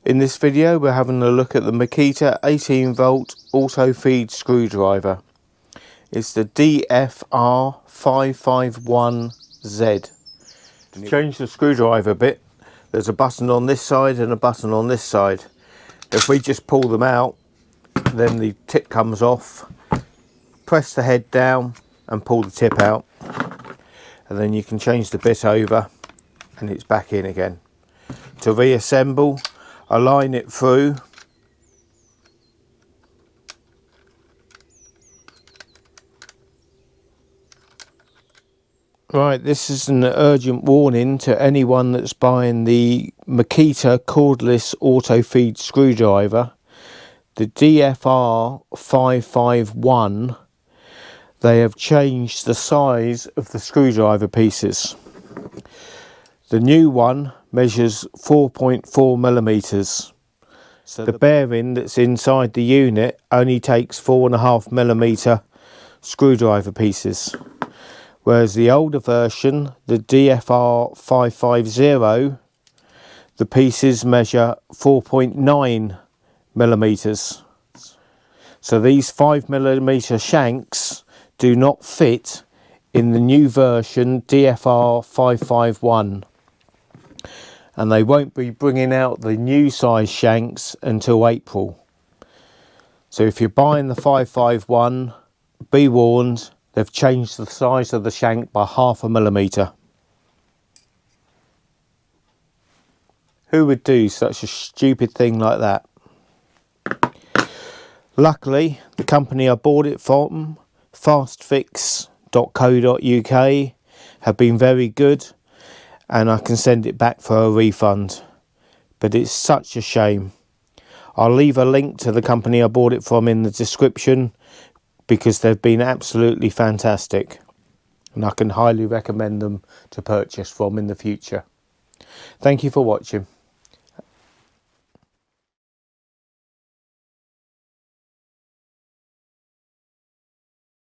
In this video we're having a look at the Makita 18 volt auto feed screwdriver. It's the DFR551Z. To change the screwdriver bit, there's a button on this side and a button on this side. If we just pull them out, then the tip comes off. Press the head down and pull the tip out, and then you can change the bit over and it's back in again. To reassemble, align it through, right, this is an urgent warning to anyone that's buying the Makita cordless auto feed screwdriver, the DFR551. They have changed the size of the screwdriver pieces. The new one measures 4.4 millimeters. So the bearing that's inside the unit only takes 4.5 millimeter screwdriver pieces. Whereas the older version, the DFR550, the pieces measure 4.9 millimeters. So these 5 millimeter shanks do not fit in the new version DFR551, and they won't be bringing out the new size shanks until April. So if you're buying the 551, be warned, they've changed the size of the shank by 0.5 millimeter. Who would do such a stupid thing like that? Luckily, the company I bought it from, fastfix.co.uk, have been very good, and I can send it back for a refund. But it's such a shame. I'll leave a link to the company I bought it from in the description, because they've been absolutely fantastic, and I can highly recommend them to purchase from in the future. Thank you for watching.